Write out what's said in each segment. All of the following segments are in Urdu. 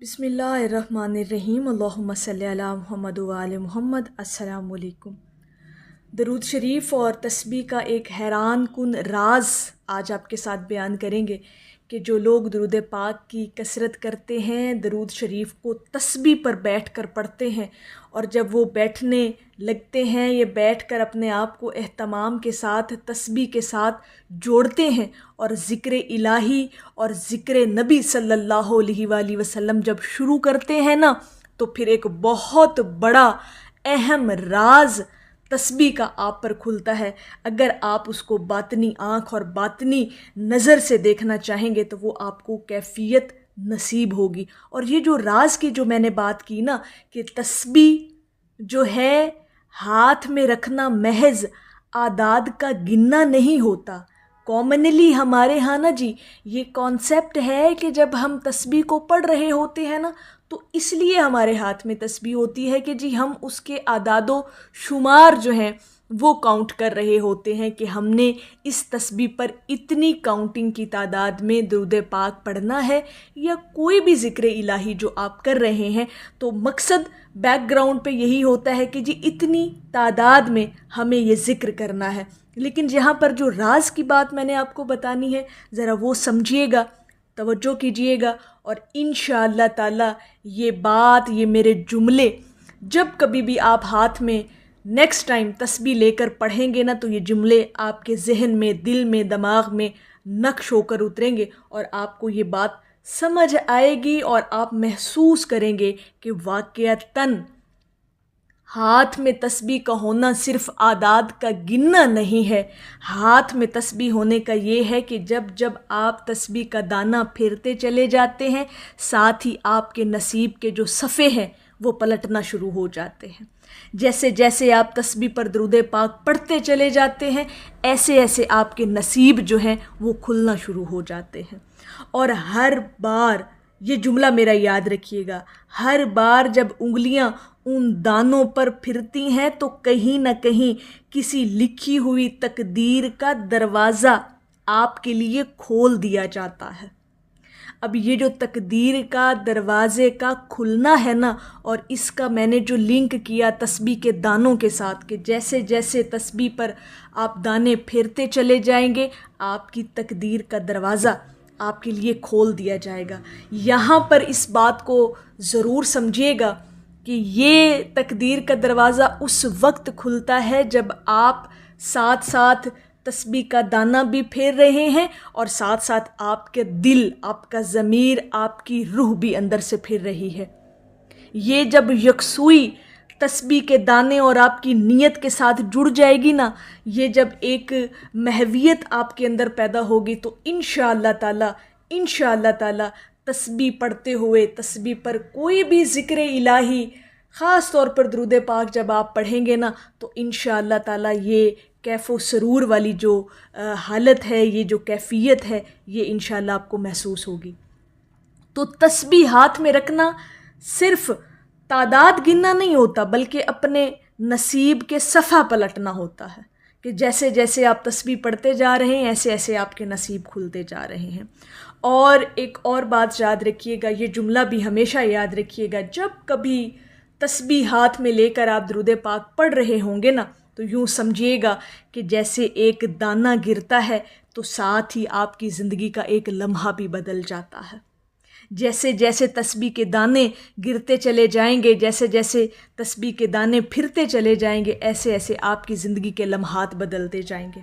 بسم اللہ الرحمن الرحیم اللہم صلی علی محمد و آل محمد۔ السلام علیکم۔ درود شریف اور تسبیح کا ایک حیران کن راز آج آپ کے ساتھ بیان کریں گے کہ جو لوگ درود پاک کی کثرت کرتے ہیں، درود شریف کو تسبیح پر بیٹھ کر پڑھتے ہیں، اور جب وہ بیٹھنے لگتے ہیں، یہ بیٹھ کر اپنے آپ کو اہتمام کے ساتھ تسبیح کے ساتھ جوڑتے ہیں اور ذکر الہی اور ذکر نبی صلی اللہ علیہ وآلہ وسلم جب شروع کرتے ہیں نا، تو پھر ایک بہت بڑا اہم راز تسبیح کا آپ پر کھلتا ہے۔ اگر آپ اس کو باطنی آنکھ اور باطنی نظر سے دیکھنا چاہیں گے تو وہ آپ کو کیفیت نصیب ہوگی۔ اور یہ جو راز کی جو میں نے بات کی نا کہ تسبیح جو ہے ہاتھ میں رکھنا محض اعداد کا گننا نہیں ہوتا۔ کامنلی ہمارے ہاں نا جی یہ کانسیپٹ ہے کہ جب ہم تسبیح کو پڑھ رہے ہوتے ہیں نا تو اس لیے ہمارے ہاتھ میں تسبیح ہوتی ہے کہ جی ہم اس کے اعداد و شمار جو ہیں وہ کاؤنٹ کر رہے ہوتے ہیں کہ ہم نے اس تسبیح پر اتنی کاؤنٹنگ کی تعداد میں درود پاک پڑھنا ہے، یا کوئی بھی ذکر الہی جو آپ کر رہے ہیں تو مقصد بیک گراؤنڈ پہ یہی ہوتا ہے کہ جی اتنی تعداد میں ہمیں یہ ذکر کرنا ہے۔ لیکن جہاں پر جو راز کی بات میں نے آپ کو بتانی ہے ذرا وہ سمجھیے گا، توجہ کیجیے گا، اور انشاءاللہ تعالی یہ بات، یہ میرے جملے جب کبھی بھی آپ ہاتھ میں نیکسٹ ٹائم تسبیح لے کر پڑھیں گے نا تو یہ جملے آپ کے ذہن میں، دل میں، دماغ میں نقش ہو کر اتریں گے، اور آپ کو یہ بات سمجھ آئے گی اور آپ محسوس کریں گے کہ واقعتاً ہاتھ میں تسبیح کا ہونا صرف اعداد کا گننا نہیں ہے۔ ہاتھ میں تسبیح ہونے کا یہ ہے کہ جب جب آپ تسبیح کا دانہ پھیرتے چلے جاتے ہیں، ساتھ ہی آپ کے نصیب کے جو صفحے ہیں وہ پلٹنا شروع ہو جاتے ہیں۔ جیسے جیسے آپ تسبیح پر درود پاک پڑھتے چلے جاتے ہیں، ایسے ایسے آپ کے نصیب جو ہیں وہ کھلنا شروع ہو جاتے ہیں۔ اور ہر بار یہ جملہ میرا یاد رکھیے گا، ہر بار جب انگلیاں ان دانوں پر پھرتی ہیں تو کہیں نہ کہیں کسی لکھی ہوئی تقدیر کا دروازہ آپ کے لیے کھول دیا جاتا ہے۔ اب یہ جو تقدیر کا دروازے کا کھلنا ہے نا، اور اس کا میں نے جو لنک کیا تسبیح کے دانوں کے ساتھ کہ جیسے جیسے تسبیح پر آپ دانے پھیرتے چلے جائیں گے، آپ کی تقدیر کا دروازہ آپ کے لیے کھول دیا جائے گا۔ یہاں پر اس بات کو ضرور سمجھیے گا کہ یہ تقدیر کا دروازہ اس وقت کھلتا ہے جب آپ ساتھ ساتھ تسبیح کا دانہ بھی پھیر رہے ہیں، اور ساتھ ساتھ آپ کے دل، آپ کا ضمیر، آپ کی روح بھی اندر سے پھر رہی ہے۔ یہ جب یکسوئی تسبیح کے دانے اور آپ کی نیت کے ساتھ جڑ جائے گی نا، یہ جب ایک محویت آپ کے اندر پیدا ہوگی تو انشاءاللہ تعالی تسبیح پڑھتے ہوئے، تسبیح پر کوئی بھی ذکر الہی، خاص طور پر درود پاک جب آپ پڑھیں گے نا تو انشاءاللہ تعالی یہ کیف و سرور والی جو حالت ہے، یہ جو کیفیت ہے، یہ انشاءاللہ آپ کو محسوس ہوگی۔ تو تسبیح ہاتھ میں رکھنا صرف تعداد گننا نہیں ہوتا، بلکہ اپنے نصیب کے صفحہ پلٹنا ہوتا ہے کہ جیسے جیسے آپ تسبیح پڑھتے جا رہے ہیں ایسے ایسے آپ کے نصیب کھلتے جا رہے ہیں۔ اور ایک اور بات یاد رکھیے گا، یہ جملہ بھی ہمیشہ یاد رکھیے گا، جب کبھی تسبیح ہاتھ میں لے کر آپ درود پاک پڑھ رہے ہوں گے نا تو یوں سمجھیے گا کہ جیسے ایک دانہ گرتا ہے تو ساتھ ہی آپ کی زندگی کا ایک لمحہ بھی بدل جاتا ہے۔ جیسے جیسے تسبیح کے دانے گرتے چلے جائیں گے، جیسے جیسے تسبیح کے دانے پھرتے چلے جائیں گے، ایسے ایسے آپ کی زندگی کے لمحات بدلتے جائیں گے۔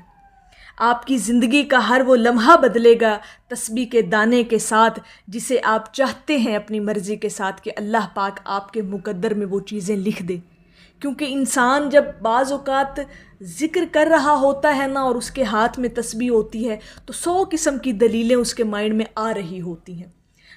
آپ کی زندگی کا ہر وہ لمحہ بدلے گا تسبیح کے دانے کے ساتھ، جسے آپ چاہتے ہیں اپنی مرضی کے ساتھ کہ اللہ پاک آپ کے مقدر میں وہ چیزیں لکھ دے۔ کیونکہ انسان جب بعض اوقات ذکر کر رہا ہوتا ہے نا اور اس کے ہاتھ میں تسبیح ہوتی ہے تو 100 قسم کی دلیلیں اس کے مائنڈ میں آ رہی ہوتی ہیں،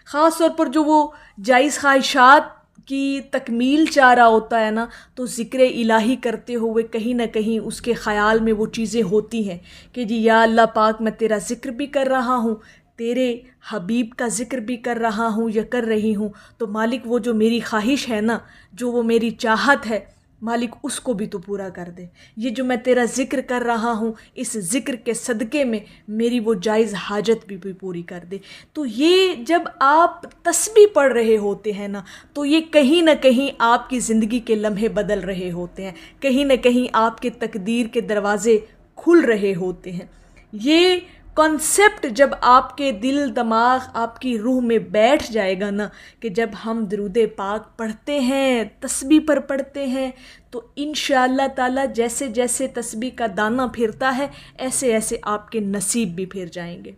خاص طور پر جو وہ جائز خواہشات کی تکمیل چاہ رہا ہوتا ہے نا، تو ذکر الہی کرتے ہوئے کہیں نہ کہیں اس کے خیال میں وہ چیزیں ہوتی ہیں کہ جی یا اللہ پاک میں تیرا ذکر بھی کر رہا ہوں، تیرے حبیب کا ذکر بھی کر رہا ہوں یا کر رہی ہوں، تو مالک وہ جو میری خواہش ہے نا، جو وہ میری چاہت ہے، مالک اس کو بھی تو پورا کر دے. یہ جو میں تیرا ذکر کر رہا ہوں اس ذکر کے صدقے میں میری وہ جائز حاجت بھی پوری کر دے. تو یہ جب آپ تسبیح پڑھ رہے ہوتے ہیں نا تو یہ کہیں نہ کہیں آپ کی زندگی کے لمحے بدل رہے ہوتے ہیں, کہیں نہ کہیں آپ کے تقدیر کے دروازے کھل رہے ہوتے ہیں. یہ کانسیپٹ جب آپ کے دل دماغ آپ کی روح میں بیٹھ جائے گا نا کہ جب ہم درود پاک پڑھتے ہیں, تسبیح پر پڑھتے ہیں, تو انشاءاللہ تعالی جیسے جیسے تسبیح کا دانہ پھرتا ہے ایسے ایسے آپ کے نصیب بھی پھر جائیں گے.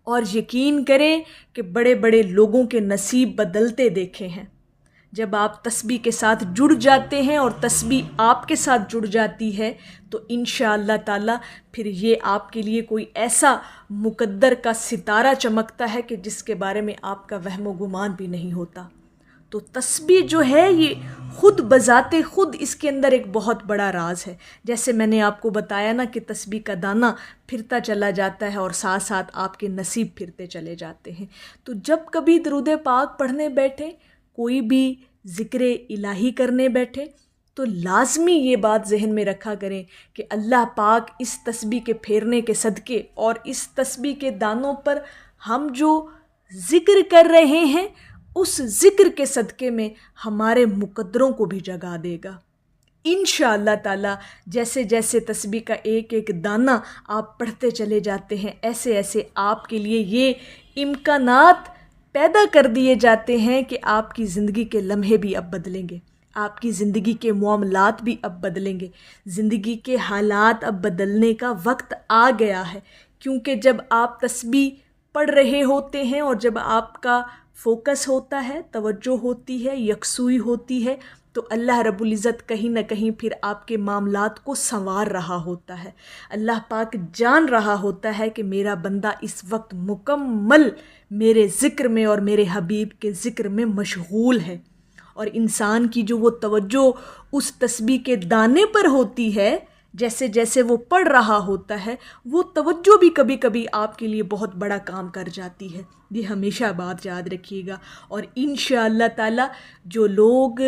اور یقین کریں کہ بڑے بڑے لوگوں کے نصیب بدلتے دیکھے ہیں. جب آپ تسبیح کے ساتھ جڑ جاتے ہیں اور تسبیح آپ کے ساتھ جڑ جاتی ہے تو انشاءاللہ تعالی پھر یہ آپ کے لیے کوئی ایسا مقدر کا ستارہ چمکتا ہے کہ جس کے بارے میں آپ کا وہم و گمان بھی نہیں ہوتا. تو تسبیح جو ہے یہ خود بذات خود اس کے اندر ایک بہت بڑا راز ہے. جیسے میں نے آپ کو بتایا نا کہ تسبیح کا دانہ پھرتا چلا جاتا ہے اور ساتھ ساتھ آپ کے نصیب پھرتے چلے جاتے ہیں. تو جب کبھی درود پاک پڑھنے بیٹھیں, کوئی بھی ذکر الہی کرنے بیٹھے, تو لازمی یہ بات ذہن میں رکھا کریں کہ اللہ پاک اس تسبیح کے پھیرنے کے صدقے اور اس تسبیح کے دانوں پر ہم جو ذکر کر رہے ہیں اس ذکر کے صدقے میں ہمارے مقدروں کو بھی جگا دے گا انشاءاللہ تعالی. جیسے جیسے تسبیح کا ایک ایک دانہ آپ پڑھتے چلے جاتے ہیں ایسے ایسے آپ کے لیے یہ امکانات پیدا کر دیے جاتے ہیں کہ آپ کی زندگی کے لمحے بھی اب بدلیں گے, آپ کی زندگی کے معاملات بھی اب بدلیں گے, زندگی کے حالات اب بدلنے کا وقت آ گیا ہے. کیونکہ جب آپ تسبیح پڑھ رہے ہوتے ہیں اور جب آپ کا فوکس ہوتا ہے, توجہ ہوتی ہے, یکسوئی ہوتی ہے, تو اللہ رب العزت کہیں نہ کہیں پھر آپ کے معاملات کو سنوار رہا ہوتا ہے. اللہ پاک جان رہا ہوتا ہے کہ میرا بندہ اس وقت مکمل میرے ذکر میں اور میرے حبیب کے ذکر میں مشغول ہے. اور انسان کی جو وہ توجہ اس تسبیح کے دانے پر ہوتی ہے, جیسے جیسے وہ پڑھ رہا ہوتا ہے وہ توجہ بھی کبھی کبھی آپ کے لیے بہت بڑا کام کر جاتی ہے. یہ ہمیشہ بات یاد رکھیے گا. اور انشاءاللہ تعالی جو لوگ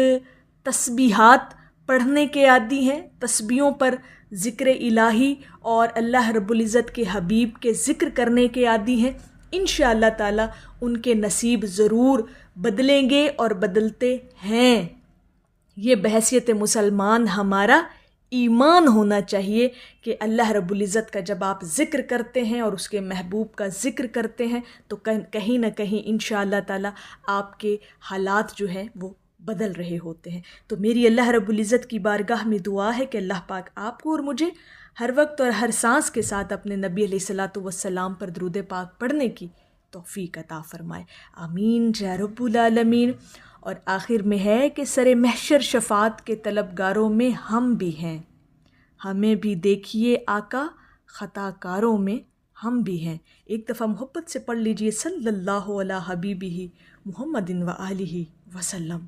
تسبیحات پڑھنے کے عادی ہیں, تسبیحوں پر ذکر الہی اور اللہ رب العزت کے حبیب کے ذکر کرنے کے عادی ہیں, انشاءاللہ تعالی ان کے نصیب ضرور بدلیں گے اور بدلتے ہیں. یہ بحیثیت مسلمان ہمارا ایمان ہونا چاہیے کہ اللہ رب العزت کا جب آپ ذکر کرتے ہیں اور اس کے محبوب کا ذکر کرتے ہیں تو کہیں نہ کہیں انشاءاللہ تعالی آپ کے حالات جو ہیں وہ بدل رہے ہوتے ہیں. تو میری اللہ رب العزت کی بارگاہ میں دعا ہے کہ اللہ پاک آپ کو اور مجھے ہر وقت اور ہر سانس کے ساتھ اپنے نبی علیہ الصلاۃ والسلام پر درود پاک پڑھنے کی توفیق عطا فرمائے. آمین یا رب العالمین. اور آخر میں ہے کہ سر محشر شفاعت کے طلبگاروں میں ہم بھی ہیں, ہمیں بھی دیکھیے آقا خطا کاروں میں ہم بھی ہیں. ایک دفعہ محبت سے پڑھ لیجئے صلی اللہ علی حبیبہ محمد و آلہ وسلم.